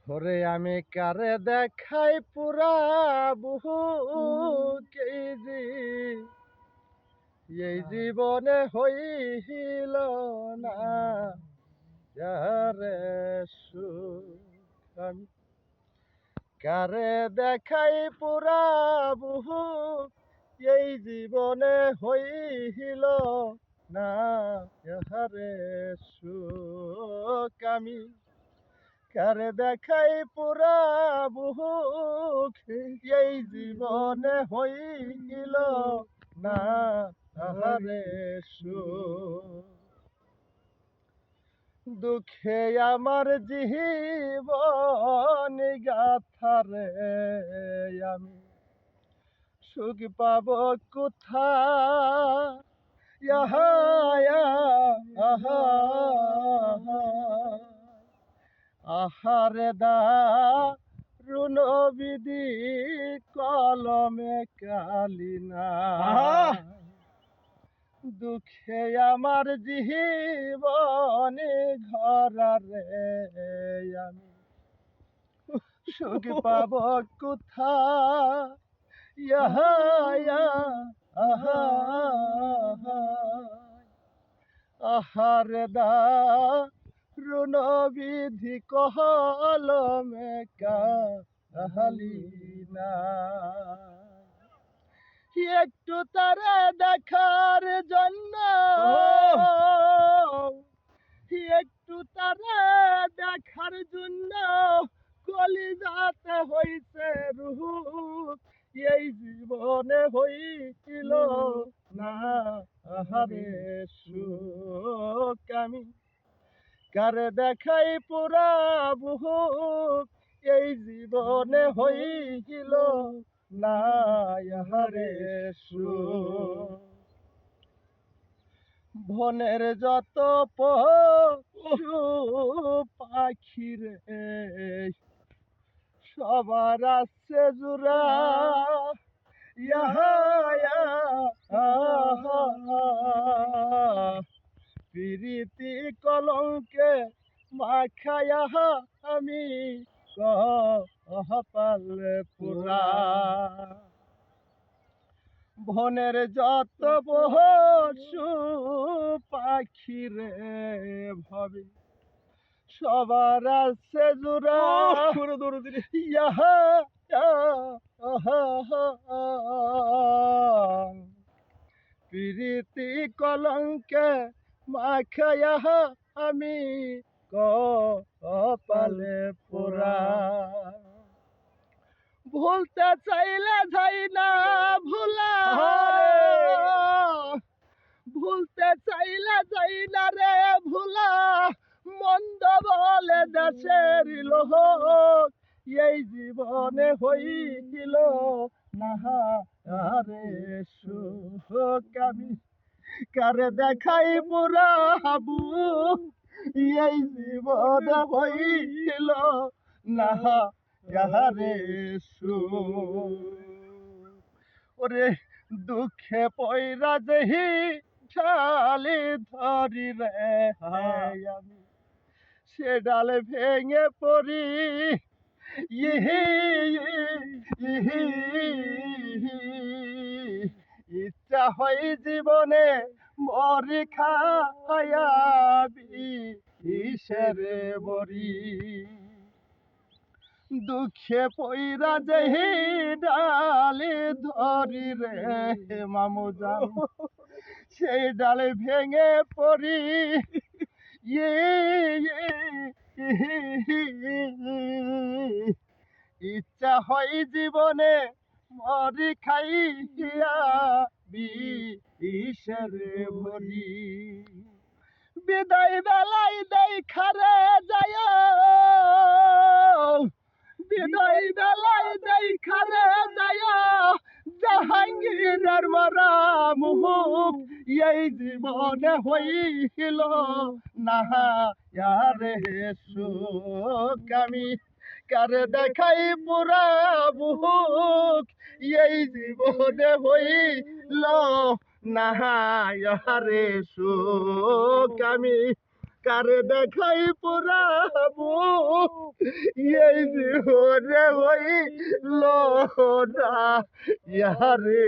ওরে আমি কারে দেখাই পুরা বহু কেজি এই জীবনে হইল না যারে সুখ আমি কারে দেখাই পুরা বহু এই জীবনে হইল না যারে সুখ আমি কারে দেখাই পুরা বুক এই জীবনে হইল না আহারে সুখ দুঃখে আমার জীবন গাথারে আমি সুখ পাব কোথা ইহা আহা আহারে দারুণ বিধি কলমে কালিনা দুঃখে আমার জীবনে ঘরারে আমি সুখ পাব কোথা ইহা আহা আহারে দারুণ বিধি কলমে কালিনা একটু তারা দেখার জন্য একটু তারা দেখার জন্য কলিজাতে হইছে রুহ এই জীবনে হইছিল না আহারে সুখ আমি কারে দেখাই পুরা বুক এই জীবনে হইছিল না আহারে সুখ বনের যত পশু পাখি রে সবার আছে জুরা ইহা প্রীতি কলঙ্কে মাখায়া আমি কপালে পুরা বনের যত পশু পাখি রে ভাবি সবার আছে জোড়া ইহা প্রীতি কলঙ্কে মাখায়া আমি কপালে পোড়া ভুলতে চাইলে যাই না ভুলা ভুলতে চাইলে যাই না রে ভুলা মন্দ বলে দেশের লোক এই জীবনে হইছিল না আরে সুখ আমি কারে দেখাই পুরা হাবু এই জীবনে হইছিল না আরে সুখ ওরে দুঃখে পয়রা দেহি শালি ধরি রে আমি সে ডালে ভেঙে পড়ি ইহি ইহি ইচ্ছা হয় জীবনে মরি খায়াবি ইসেরে বরি দুঃখে পইরা যেহি ডালে ধরি রে মামু যাও সেই ডালে ভেঙে পড়ি ইচ্ছা হয় জীবনে মরি খাইয়া বিষেরে ভরি বিদায় বেলায় দেখারে যায় বিদায় বেলায় দেখারে যায় জাহাঙ্গীরের মারা মুখ এই জীবনে হইল না আরে সুখ আমি কারে দেখাই পুরা বুক এই জীবনে হইল না আরে সুখ আমি কারে দেখাই পুরাবো এই জীবনে হইল না ইয়ারে